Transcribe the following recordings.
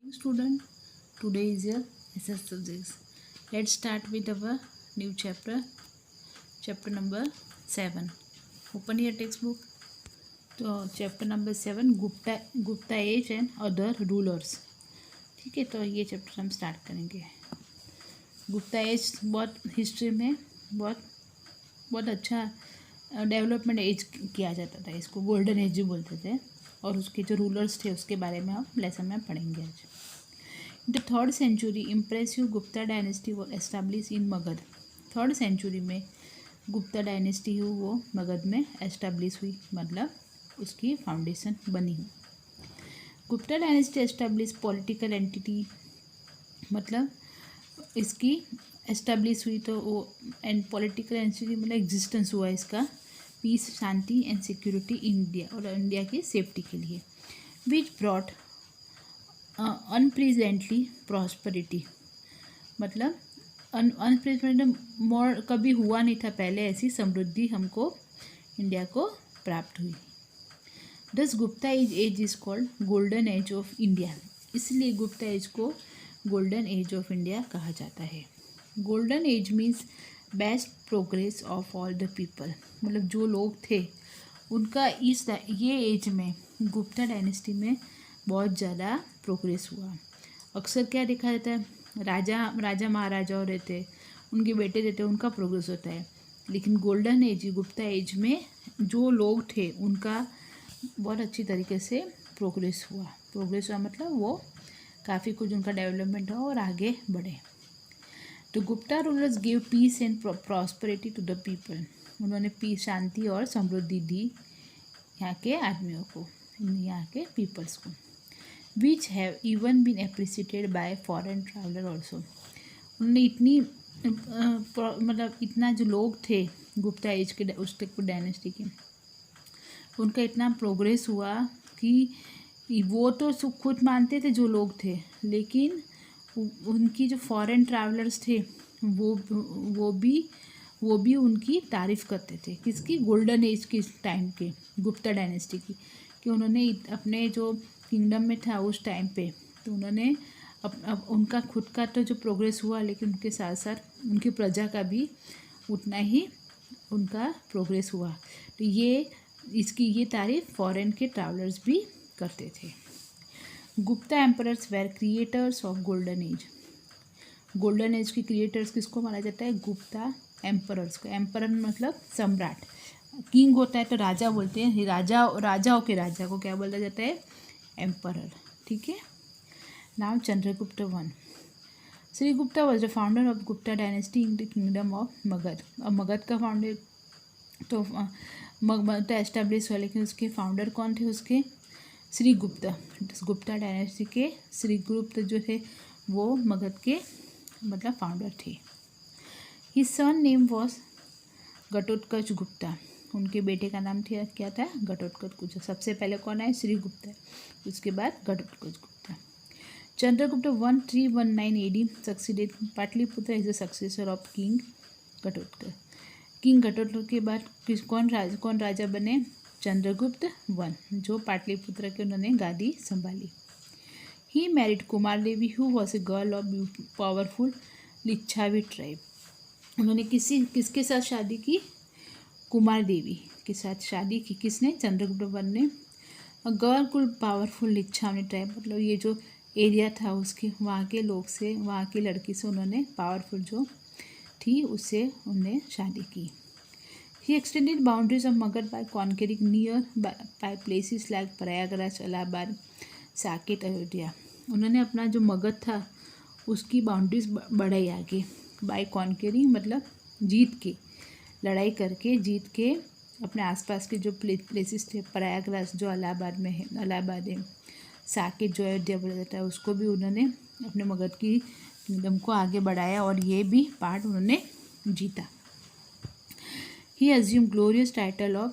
Student, today is your SS subjects. Let's start with our new chapter number 7. Open your textbook. तो chapter number 7 Gupta age and other rulers. ठीक है, तो ये chapter हम start करेंगे. Gupta as बहुत history में बहुत बहुत अच्छा डेवलपमेंट एज किया जाता था. इसको गोल्डन एज भी बोलते थे. और उसके जो रूलर्स थे उसके बारे में हम लेसन में पढ़ेंगे आज. In the 3rd century, impressive Gupta dynasty was established in Magad. 3rd century में गुप्ता डायनेस्टी हुई वो मगध में एस्टेब्लिश हुई, मतलब उसकी फाउंडेशन बनी हुई. Gupta dynasty establish political entity, मतलब इसकी एस्टेब्लिश हुई तो वो एंड पॉलिटिकल एंटिटी मतलब एग्जिस्टेंस हुआ इसका. पीस, शांति एंड सिक्योरिटी इंडिया और इंडिया की सेफ्टी के लिए. विच ब्रॉट अनप्रेजेंटली प्रॉस्परिटी, मतलब अनप्रेजेंट मोर कभी हुआ नहीं था पहले ऐसी समृद्धि हमको इंडिया को प्राप्त हुई. Thus Gupta age is called golden age of India, इसलिए गुप्ता एज को गोल्डन एज ऑफ इंडिया कहा जाता है. Golden age means best progress of all the people, मतलब जो लोग थे उनका ये एज में गुप्ता डायनेस्टी में बहुत ज़्यादा प्रोग्रेस हुआ. अक्सर क्या देखा जाता है, राजा महाराजा रहते, उनके बेटे रहते, उनका प्रोग्रेस होता है. लेकिन गोल्डन एज गुप्ता एज में जो लोग थे उनका बहुत अच्छी तरीके से प्रोग्रेस हुआ मतलब वो काफ़ी कुछ उनका डेवलपमेंट हुआ और आगे बढ़े. तो Gupta rulers give peace and prosperity to the people, उन्होंने पीस, शांति और समृद्धि दी यहाँ के आदमियों को, यहाँ के पीपल्स को. Which have even been appreciated by foreign traveller also, उन्होंने इतनी मतलब इतना जो लोग थे गुप्ता एज के उस डायनेस्टी के, उनका इतना प्रोग्रेस हुआ कि वो तो खुद मानते थे जो लोग थे, लेकिन उनकी जो फॉरेन ट्रैवलर्स थे वो भी उनकी तारीफ़ करते थे. किसकी? गोल्डन एज के टाइम के गुप्ता डायनेस्टी की, कि उन्होंने अपने जो किंगडम में था उस टाइम पे, तो उन्होंने अब उनका खुद का तो जो प्रोग्रेस हुआ, लेकिन उनके साथ साथ उनकी प्रजा का भी उतना ही उनका प्रोग्रेस हुआ. तो ये तारीफ फॉरेन के ट्रैवलर्स भी करते थे. Gupta emperors were creators of golden age, golden age के क्रिएटर्स किसको माना जाता है? गुप्ता एम्परर्स को. एम्परर मतलब सम्राट, किंग होता है तो राजा बोलते हैं, राजाओं के राजा को क्या बोला जाता है? एम्परर. ठीक है. Now Chandragupta one. Shri Gupta was the founder of Gupta dynasty in the kingdom of Magadh. अब मगध का फाउंडर तो एस्टेब्लिश हुआ, लेकिन उसके फाउंडर कौन थे? उसके श्री गुप्ता डायनेस्टी के श्री गुप्त जो थे वो मगध के मतलब फाउंडर थे. His son name was Ghatotkacha Gupta, उनके बेटे का नाम क्या था? घटोत्कच गुप्ता. सबसे पहले कौन आए? श्री गुप्ता, उसके बाद Ghatotkacha Gupta. Chandragupta 1319 AD succeeded Pataliputra is the successor of king Ghatotkacha. King Ghatotkacha के बाद कौन राजा बने? चंद्रगुप्त वन, जो पाटलिपुत्र के उन्होंने गादी संभाली. He married Kumar Devi who was a girl of powerful Licchavi tribe. उन्होंने किसके साथ शादी की? कुमार देवी के साथ शादी की. किसने? चंद्रगुप्त वन ने. गर्ल कुल पावरफुल लिच्छावी ट्राइब, मतलब ये जो एरिया था उसके वहाँ के लोग से, वहाँ की लड़की से उन्होंने पावरफुल जो थी उससे उन्होंने शादी की. He extended boundaries of Magad by conquering by places like Prayagraj, Allahabad, Saket, Ayodhya. उन्होंने अपना जो मगध था उसकी बाउंड्रीज बढ़ाई आगे. बाय कॉन्करिंग मतलब जीत के, लड़ाई करके जीत के अपने आसपास के जो प्लेसेस थे, प्रयागराज जो इलाहाबाद में है, इलाहाबाद है, साकेत जो अयोध्या बोला जाता है, उसको भी उन्होंने अपने मगध की किंगडम को आगे बढ़ाया और ये भी पार्ट उन्होंने जीता. He assumed glorious title of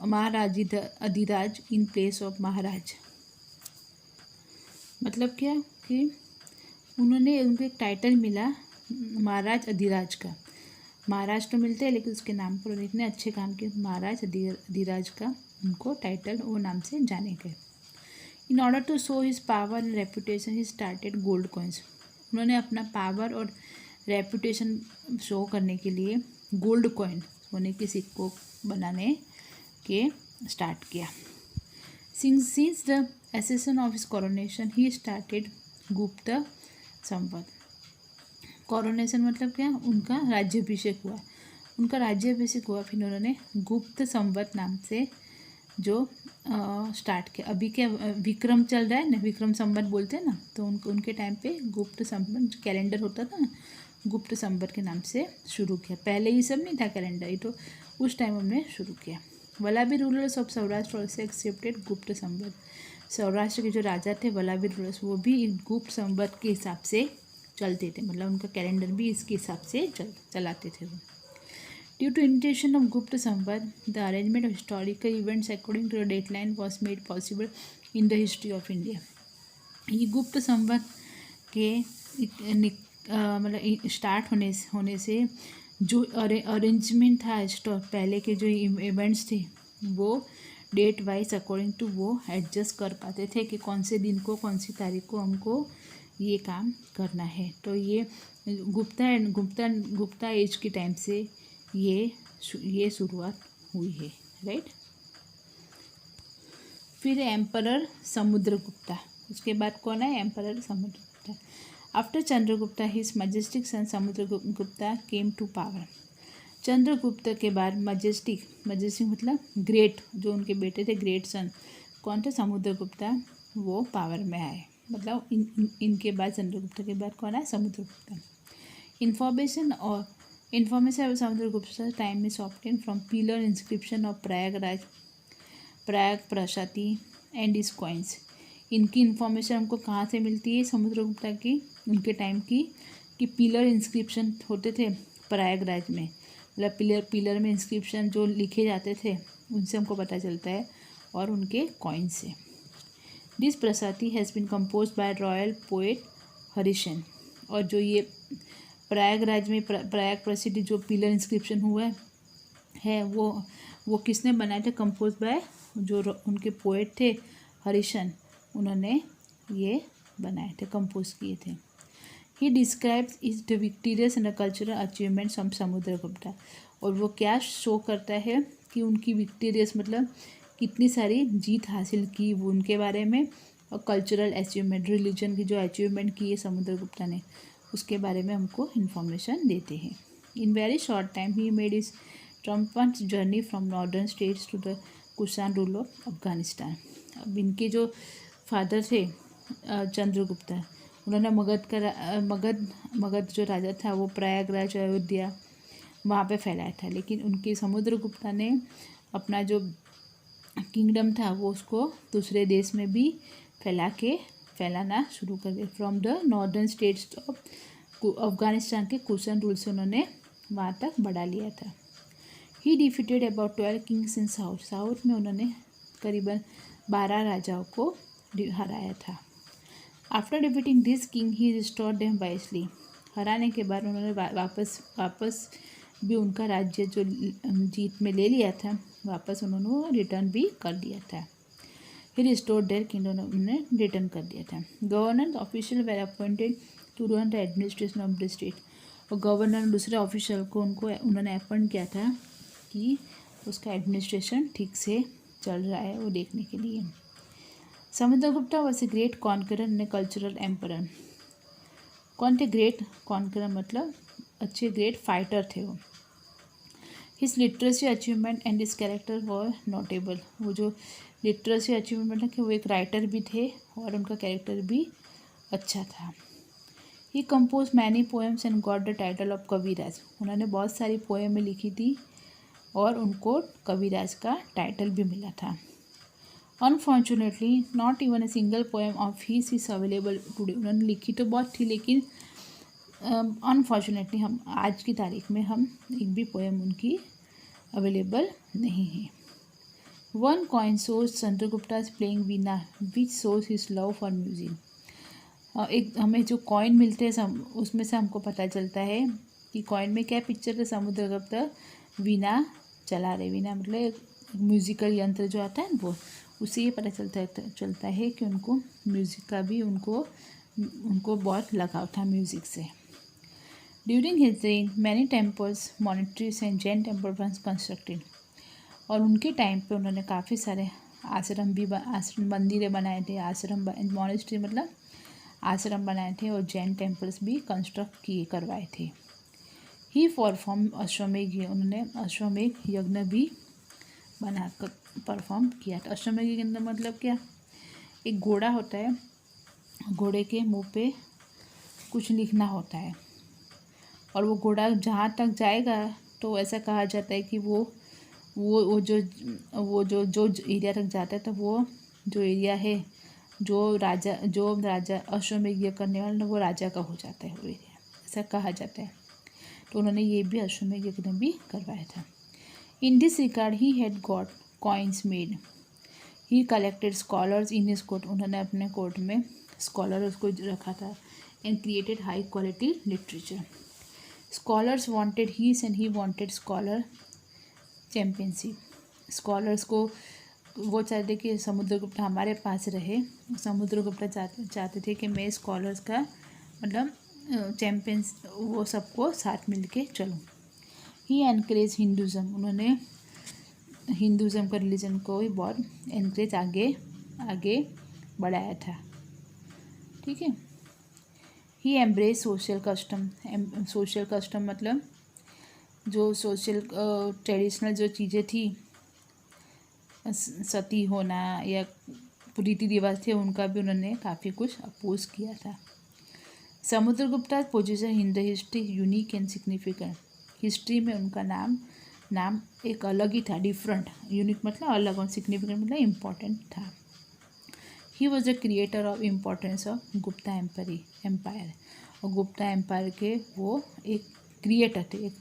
Maharajadhiraj in place of महाराज. मतलब क्या कि उन्होंने उनको एक टाइटल मिला महाराज अधिराज का. महाराज तो मिलते हैं लेकिन उसके नाम पर उन्होंने इतने अच्छे काम किए, महाराज अधिराज का उनको टाइटल वो नाम से जाने गए। In order to show his power and reputation he started gold coins. उन्होंने अपना पावर और रेपुटेशन शो करने के लिए गोल्ड कॉइन सोने के सिक्कों बनाने के स्टार्ट किया। Since the accession of his coronation, he started गुप्त संवत। कॉरोनेशन मतलब क्या, उनका राज्याभिषेक हुआ। उनका राज्याभिषेक हुआ, फिर उन्होंने गुप्त संवत नाम से जो स्टार्ट किया। अभी क्या विक्रम चल रहा है ना, विक्रम संवत बोलते हैं ना, तो उनके टाइम पे गुप्त संवत कैलेंडर होता था ना, गुप्त संवत के नाम से शुरू किया। पहले ये सब नहीं था कैलेंडर, ये तो उस टाइम हमने शुरू किया। Vallabhi rulers of Saurashtra also accepted गुप्त संवत। सौराष्ट्र के जो राजा थे वल्लभी रूलर्स, वो भी गुप्त संवत के हिसाब से चलते थे, मतलब उनका कैलेंडर भी इसके हिसाब से चलाते थे वो। Due to initiation of Gupta Samvat, the arrangement of historical events according to the dateline was made possible in the history of India. ये गुप्त संवत के मतलब स्टार्ट होने से जो अरेंजमेंट था पहले के जो इवेंट्स थे वो डेट वाइज अकॉर्डिंग टू वो एडजस्ट कर पाते थे कि कौन से दिन को कौन सी तारीख को हमको ये काम करना है। तो ये गुप्ता एज के टाइम से ये शुरुआत हुई है, राइट। फिर एम्परर समुद्रगुप्ता, उसके बाद कौन है, emperor Samudragupta. After Chandragupta his majestic son Samudragupta came to power. Chandragupta के बाद मजेस्टिक मतलब ग्रेट, जो उनके बेटे थे ग्रेट सन कौन थे, समुद्रगुप्ता, वो पावर में आए। मतलब इनके बाद चंद्रगुप्त के बाद कौन है, Samudragupta. Information of Samudragupta time is obtain from pillar inscription of Prayag Prashasti and is coins. इनकी इन्फॉर्मेशन हमको कहाँ से मिलती है, समुद्रगुप्ता की उनके टाइम की, कि पिलर इंस्क्रिप्शन होते थे प्रयागराज में, मतलब पिलर में इंस्क्रिप्शन जो लिखे जाते थे उनसे हमको पता चलता है, और उनके कॉइन से। This Prashasti has been compose by royal poet Harishena. और जो ये प्रयागराज में प्रयाग प्रसिद्ध जो पिलर इंस्क्रिप्शन हुआ है वो किसने बनाए थे, कंपोज बाय जो उनके पोएट थे हरिशन, उन्होंने ये बनाए थे, कंपोज किए थे। He describes is the victorious and cultural achievements of Samudragupta. और वो क्या शो करता है कि उनकी विक्टोरियस मतलब कितनी सारी जीत हासिल की वो उनके बारे में, और कल्चरल अचीवमेंट, रिलीजन की जो अचीवमेंट की है समुद्रगुप्ता ने, उसके बारे में हमको इन्फॉर्मेशन देते हैं। In very short time he made is triumphant journey from northern states to the Kushan rule of Afghanistan. अब इनके जो फादर थे चंद्रगुप्ता, उन्होंने मगध जो राजा था वो प्रयागराज अयोध्या वहाँ पे फैलाया था, लेकिन उनके समुद्रगुप्ता ने अपना जो किंगडम था वो उसको दूसरे देश में भी फैलाना शुरू कर दिया। From the northern states of Afghanistan के कुषाण रूल से उन्होंने वहाँ तक बढ़ा लिया था। ही defeated about 12 kings in south में उन्होंने करीबन 12 राजाओं को हराया था। After defeating this king he restored them wisely. हराने के बाद उन्होंने वापस भी उनका राज्य जो जीत में ले लिया था वापस उन्होंने वो रिटर्न भी कर दिया था। ही रिस्टोर्ड देयर किंगडम, उन्होंने रिटर्न कर दिया था। Governor official were appointed to run the administration of the state. और गवर्नर दूसरे ऑफिशियल को उन्होंने अपॉइंट किया था कि उसका एडमिनिस्ट्रेशन ठीक से चल रहा है वो देखने के लिए। Samudragupta was a great conqueror and cultural emperor. कौन थे ग्रेट कॉन्करर, मतलब अच्छे ग्रेट फाइटर थे वो। His literacy achievement and his character were notable. वो जो लिटरेसी अचीवमेंट मतलब कि वो एक राइटर भी थे और उनका कैरेक्टर भी अच्छा था। He compose many poems and got the title of Kaviraj. उन्होंने बहुत सारी पोएमें लिखी थी और उनको कविराज का टाइटल भी मिला था। Unfortunately not even a single poem of his is available today. उन्होंने लिखी तो बहुत थी लेकिन अनफॉर्चुनेटली हम आज की तारीख में हम एक भी पोएम उनकी अवेलेबल नहीं है। One coin shows Chandragupta playing Veena which shows his love for music. एक हमें जो कॉइन मिलते हैं उसमें से हमको पता चलता है कि कॉइन में क्या पिक्चर है, समुद्रगुप्ता वीणा चला रहे। वीणा मतलब म्यूज़िकल यंत्र जो आता है ना वो, उससे ये पता चलता है कि उनको म्यूज़िक का भी उनको बहुत लगाव था म्यूज़िक से। During his reign many temples, monasteries and Jain temple once constructed. और उनके टाइम पे उन्होंने काफ़ी सारे आश्रम मंदिरें बनाए थे, मॉनेस्ट्री मतलब आश्रम बनाए थे, और जैन टेम्पल्स भी कंस्ट्रक्ट करवाए थे। ही परफॉर्म अश्वमेघ यज्ञ, उन्होंने अश्वमेघ यज्ञ भी बनाकर परफॉर्म किया था। अश्वमेघ यज्ञ मतलब क्या, एक घोड़ा होता है, घोड़े के मुंह पे कुछ लिखना होता है, और वो घोड़ा जहाँ तक जाएगा तो ऐसा कहा जाता है कि वो जो एरिया तक जाता है, तो वो जो एरिया है, जो राजा अश्वमेघ यज्ञ करने वाला वो राजा का हो जाता है वो एरिया, ऐसा कहा जाता है। तो उन्होंने ये भी अश्वमेघ यज्ञ भी करवाया था। In this regard he had got coins made, he collected scholars in his court, उन्होंने अपने कोर्ट में स्कॉलर उसको रखा था, and created high quality literature. Scholars wanted his and he wanted scholar championship. Scholars को वो चाहते कि समुद्रगुप्त हमारे पास रहे, समुद्रगुप्त चाहते थे कि मैं स्कॉलर्स का मतलब चैम्पियंस वो सबको साथ मिल के चलूँ। ही एनकरेज हिंदुज़म, उन्होंने हिंदुज़म का रिलीजन को भी बहुत एनकरेज आगे बढ़ाया था। ठीक है। ही एम्ब्रेस सोशल कस्टम मतलब जो सोशल ट्रेडिशनल जो चीज़ें थी, सती होना या रीति रिवाज थे, उनका भी उन्होंने काफ़ी कुछ अपोज किया था। Samudragupta position in the history unique and significant, history में उनका नाम एक अलग ही था, डिफरेंट, यूनिक मतलब अलग, और सिग्निफिकेंट मतलब इम्पोर्टेंट था। He was the creator of importance of Gupta empire, और गुप्ता एम्पायर के वो एक क्रिएटर थे, एक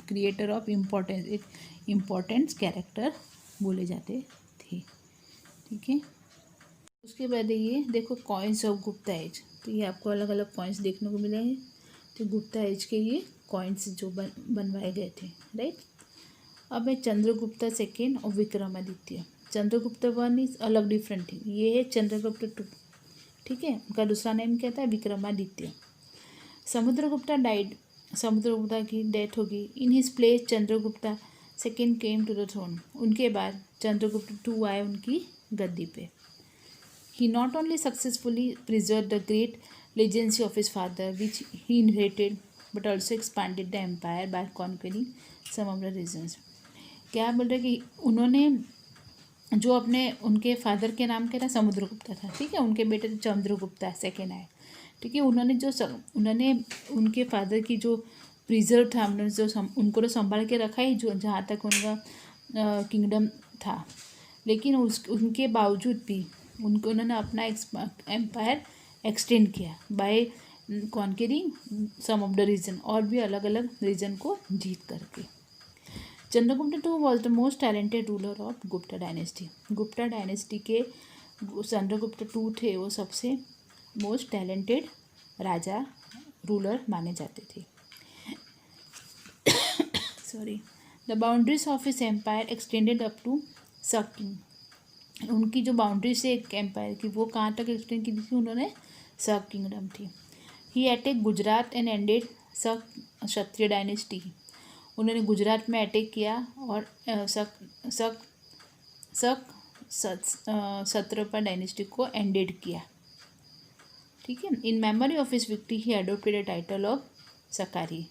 क्रिएटर ऑफ इम्पोर्टेंस, एक इम्पोर्टेंस कैरेक्टर बोले जाते थे। ठीक है। उसके बाद ये देखो कॉइन्स ऑफ गुप्ता एज, तो ये आपको अलग अलग कॉइन्स देखने को मिले हैं। तो गुप्ता एज के ये कॉइन्स जो बनवाए गए थे, राइट। अब है चंद्रगुप्ता सेकेंड और विक्रमादित्य। चंद्रगुप्ता वन इज अलग डिफरेंट थी, ये है चंद्रगुप्ता टू। ठीक है। उनका दूसरा नेम क्या था, विक्रमादित्य। समुद्रगुप्ता की डेथ होगी। In his place Chandragupta second came to the throne, उनके बाद चंद्रगुप्त टू आए उनकी गद्दी पे। He not only successfully preserve the great legacy of his father which he inherited, but also expanded the empire by conquering some of the regions. क्या बोल रहे कि उन्होंने जो उनके फादर के नाम क्या था, समुद्रगुप्ता था। ठीक है। उनके बेटे चंद्रगुप्ता सेकेंड आए। ठीक है। उन्होंने उनके फादर की जो प्रिजर्व था, उनको तो संभाल के रखा ही, जो जहाँ तक उनका किंगडम था, लेकिन उनके बावजूद भी उन्होंने अपना एम्पायर एक्सटेंड किया by conquering some of the region, और भी अलग अलग रीजन को जीत करके। Chandragupta two was the most talented ruler of Gupta dynasty. Gupta dynasty के चंद्रगुप्ता टू थे, वो सबसे मोस्ट टैलेंटेड राजा रूलर माने जाते थे। Sorry. The boundaries of his empire extended up to Saka king. उनकी जो बाउंड्रीज है एक एम्पायर की, वो कहाँ तक एक्सटेंड की थी, उन्होंने सक किंगडम थी। ही अटैक गुजरात एंड एंडेड सक क्षत्रिय डायनेस्टी। उन्होंने गुजरात में अटैक किया और सत्रपा डायनेस्टी को एंडेड किया। ठीक है। In memory of his victory he adopted the title of Shakari,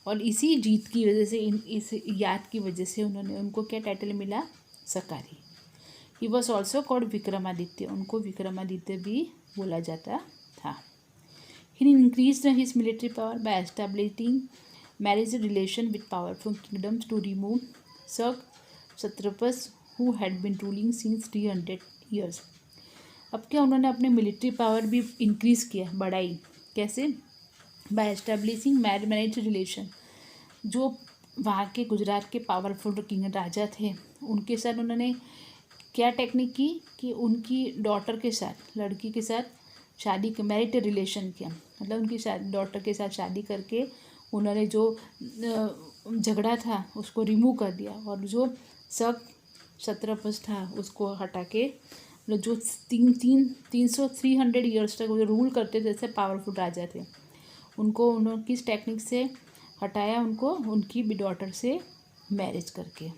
और इसी जीत की वजह से, इस याद की वजह से उनको क्या टाइटल मिला, Shakari. He was also called Vikramaditya, उनको विक्रमादित्य भी बोला जाता था। He increase his military power by establishing marriage relation with powerful kingdoms to remove satraps who had been ruling since 300 years. अब क्या उन्होंने अपने मिलिट्री पावर भी इंक्रीज़ किया, बढ़ाई। कैसे? By establishing marriage relation. जो वहाँ के गुजरात के पावरफुल किंग राजा थे, उनके साथ उन्होंने क्या टेक्निक की कि उनकी डॉटर के साथ, लड़की के साथ शादी, मैरिड रिलेशन किया, मतलब उनकी डॉटर के साथ शादी करके उन्होंने जो झगड़ा था उसको रिमूव कर दिया, और जो क्षत्रपस था उसको हटा के, मतलब जो 300 ईयर्स तक वो रूल करते थे, जैसे पावरफुल राजा थे, उनको उन्होंने किस टेक्निक से हटाया, उनको उनकी डॉटर से मैरिज करके।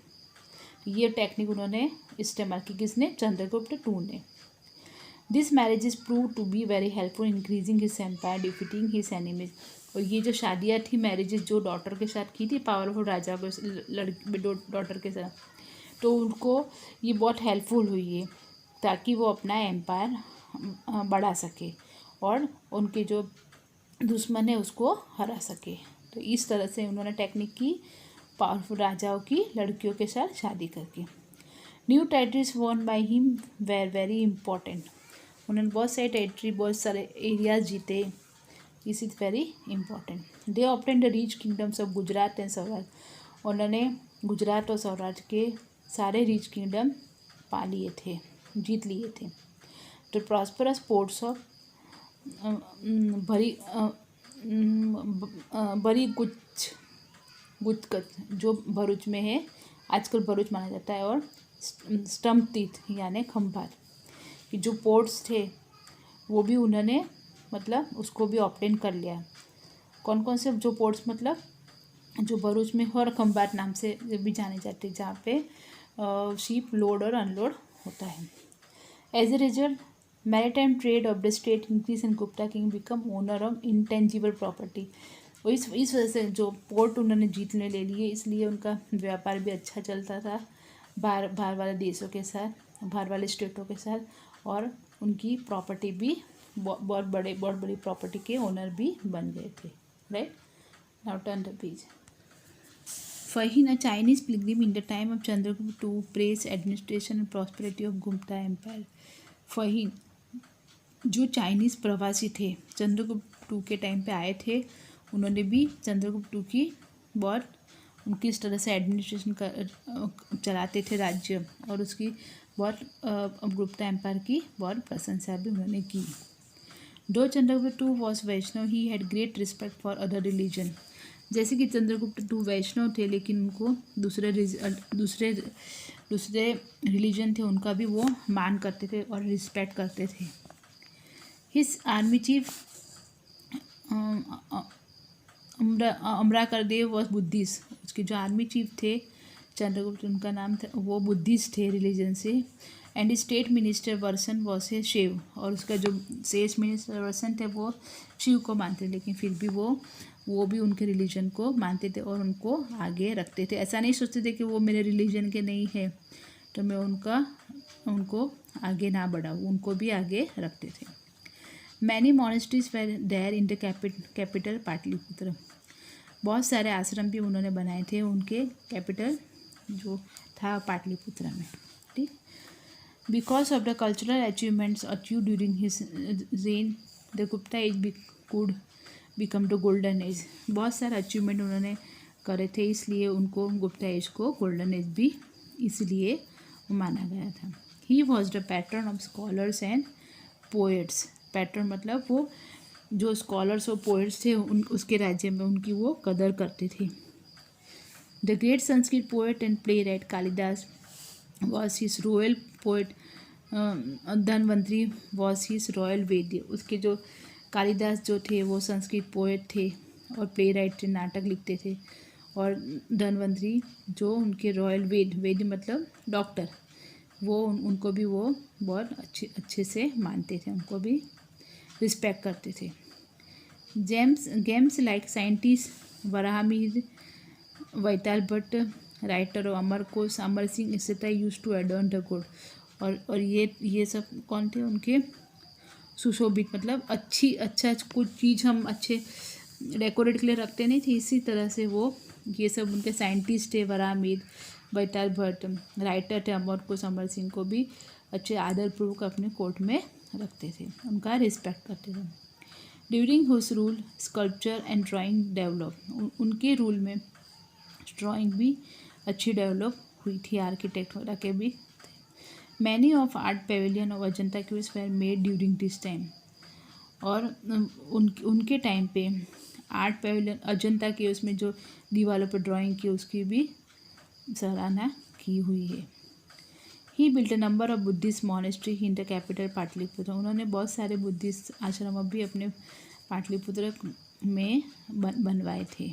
ये टेक्निक उन्होंने इस्तेमाल की, किसने? चंद्रगुप्त टू ने। This marriage is prove to be very helpful increasing his empire defeating his enemies. और ये जो शादियाँ थी, मैरिजेस जो डॉटर के साथ की थी, पावरफुल राजा को लड़की डॉटर के साथ, तो उनको ये बहुत हेल्पफुल हुई है ताकि वो अपना एम्पायर बढ़ा सके और उनके जो दुश्मन है उसको हरा सके। तो इस तरह से उन्होंने टेक्निक की पावरफुल राजाओं की लड़कियों के साथ शादी करके। New territories won by him were very important. उन्होंने बहुत सारे टेरिटरी, बहुत सारे एरियाज जीते। This is very important. They obtain the rich kingdoms of Gujarat and Saurashtra. उन्होंने गुजरात और सौराष्ट्र के सारे रिच किंगडम पा लिए थे, जीत लिए थे। द प्रॉस्परस पोर्ट्स ऑफ बड़ी गुजकत जो भरूच में है, आजकल भरूच माना जाता है, और स्टम्प तीर्थ यानी खंभात कि जो पोर्ट्स थे वो भी उन्होंने मतलब उसको भी ऑब्टेन कर लिया। कौन कौन से जो पोर्ट्स, मतलब जो भरूच में और खंभात नाम से भी जाने जाते हैं, जहाँ पे शिप लोड और अनलोड होता है। As a result maritime trade of the state increase and Gupta king become owner of intangible property. और इस वजह से जो पोर्ट उन्होंने जीतने ले लिए, इसलिए उनका व्यापार भी अच्छा चलता था बाहर वाले देशों के साथ, बाहर वाले स्टेटों के साथ, और उनकी प्रॉपर्टी भी बहुत बड़ी प्रॉपर्टी के ओनर भी बन गए थे। Right, now turn the page. Fahin, a Chinese pilgrim in the time of Chandragupta II, praised administration and prosperity of Gupta Empire. Fahin जो चाइनीज़ प्रवासी थे, चंद्रगुप्त टू के टाइम पे आए थे, उन्होंने भी चंद्रगुप्त टू की बहुत उनकी इस तरह से एडमिनिस्ट्रेशन चलाते थे राज्य, और उसकी बहुत गुप्ता एम्पायर की बहुत प्रशंसा भी उन्होंने की। दो Chandragupta two was Vaishnav, he had great respect for other religion. जैसे कि चंद्रगुप्त टू वैष्णव थे, लेकिन उनको दूसरे रिलीजन थे उनका भी वो मान करते थे और रिस्पेक्ट करते थे। His army chief Amrakardev was Buddhist. उसके जो आर्मी चीफ थे चंद्रगुप्त, उनका नाम था, वो बुद्धिस्ट थे रिलीजन से। And state minister Virasena was a Shiva. और उसका जो स्टेट मिनिस्टर वर्सन थे वो शिव को मानते थे, लेकिन फिर भी वो भी उनके रिलीजन को मानते थे और उनको आगे रखते थे। ऐसा नहीं सोचते थे कि वो मेरे रिलीजन के नहीं है तो मैं उनको आगे ना बढ़ाऊँ, उनको भी आगे रखते थे। Many monasteries were there in the capital Pataliputra. बहुत सारे आश्रम भी उन्होंने बनाए थे उनके कैपिटल जो था पाटलिपुत्र में। ठीक, because of the cultural achievements achieve during his reign the Gupta age could become the golden age. बहुत सारे अचीवमेंट उन्होंने करे थे, इसलिए उनको गुप्ता एज को गोल्डन एज भी इसलिए माना गया था। He was the patron of scholars and poets. Patron मतलब वो जो स्कॉलर्स और पोएट्स थे उसके राज्य में उनकी वो कदर करते थे। The great Sanskrit poet and playwright Kalidas was his royal poet. Dhanvantari was his royal vaidya. उसके जो कालिदास जो थे वो संस्कृत पोएट थे और प्ले राइट थे, नाटक लिखते थे। और धनवंतरी जो उनके रॉयल वेद्य मतलब डॉक्टर, वो उनको भी वो बहुत अच्छे से मानते थे, उनको भी रिस्पेक्ट करते थे। Gems like scientist Varahamihir, Vaital Bhatt, writer Amar Kosh, Amar Singh etcetera use to adorn the court. और ये सब कौन थे? उनके सुशोभित, मतलब अच्छा कुछ चीज़ हम अच्छे डेकोरेट के लिए रखते नहीं थे, इसी तरह से वो ये सब उनके साइंटिस्ट थे। वराहमिहिर, वैताल भट्ट, राइटर थे अमर कोश, अमर सिंह को भी अच्छे आदरपूर्वक अपने कोर्ट में रखते थे, उनका रिस्पेक्ट करते थे। During whose rule sculpture and drawing develop. उनके रूल में ड्राइंग भी अच्छी डेवलप हुई थी, आर्किटेक्ट वगैरह के भी थे। Many of art Pavilion of Ajanta caves were made during this time. और उनके टाइम पे आर्ट पेविलियन अजंता केव्स में जो दीवारों पर ड्राइंग की उसकी भी सराहना की हुई है। He built a number of Buddhist monastery in the capital Pataliputra. उन्होंने बहुत सारे बुद्धिस्ट आश्रम भी अपने पाटलिपुत्र में बनवाए थे।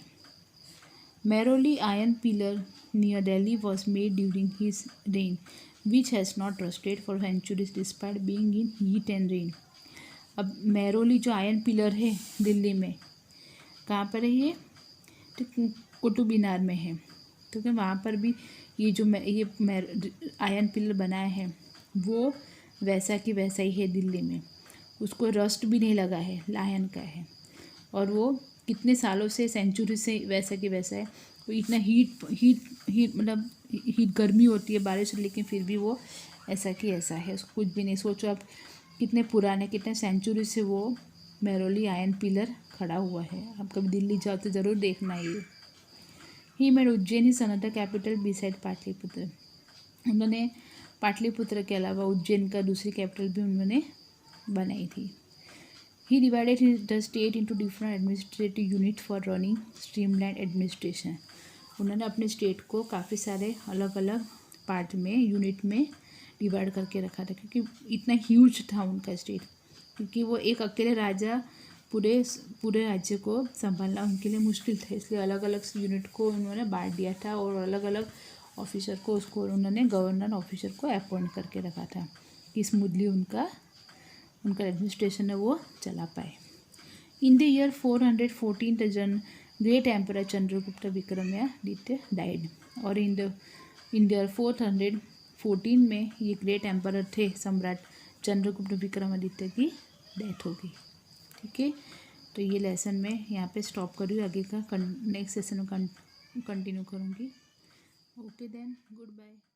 Mehrauli iron pillar near Delhi was made during his reign which has not rusted for centuries despite being in heat and rain. अब मेरोली जो आयरन पिलर है दिल्ली में, कहाँ पर है ये? तो कुतुब मीनार में है। तो क्या वहाँ पर भी ये जो आयरन पिलर बनाया है वो वैसा कि वैसा ही है दिल्ली में, उसको रस्ट भी नहीं लगा है, लायन का है। और वो कितने सालों से, सेंचुरी से वैसा कि वैसा है। वो इतना हीट मतलब हीट गर्मी होती है बारिश, लेकिन फिर भी वो ऐसा कि ऐसा है, उसको कुछ भी नहीं। सोचो आप कितने पुराने, कितने सेंचुरी से वो मेरोली आयरन पिलर खड़ा हुआ है। आप कभी दिल्ली जाओ तो ज़रूर देखना ये। He made Ujjain is another capital beside Pataliputra. उन्होंने पाटलिपुत्र के अलावा उज्जैन का दूसरी कैपिटल भी उन्होंने बनाई थी। He divided the state into different administrative unit for running streamline administration. उन्होंने अपने स्टेट को काफ़ी सारे अलग अलग पार्ट में, यूनिट में डिवाइड करके रखा था, क्योंकि इतना ह्यूज था उनका स्टेट, क्योंकि वो एक अकेले राजा पूरे राज्य को संभालना उनके लिए मुश्किल था। इसलिए अलग अलग यूनिट को उन्होंने बांट दिया था और अलग अलग ऑफिसर को उसको उन्होंने गवर्नर ऑफिसर को अपॉइंट करके रखा था कि स्मूथली उनका एडमिनिस्ट्रेशन है वो चला पाए। In the year 414 the great emperor Chandragupta Vikramaditya died. और इन द 414 में ये ग्रेट एम्परर थे सम्राट चंद्रगुप्त विक्रमादित्य की डेथ हो गई। ठीक है, तो ये लेसन मैं यहाँ पे स्टॉप कर रही हूँ, आगे का नेक्स्ट सेशन में कंटिन्यू करूँगी। Okay then, good bye.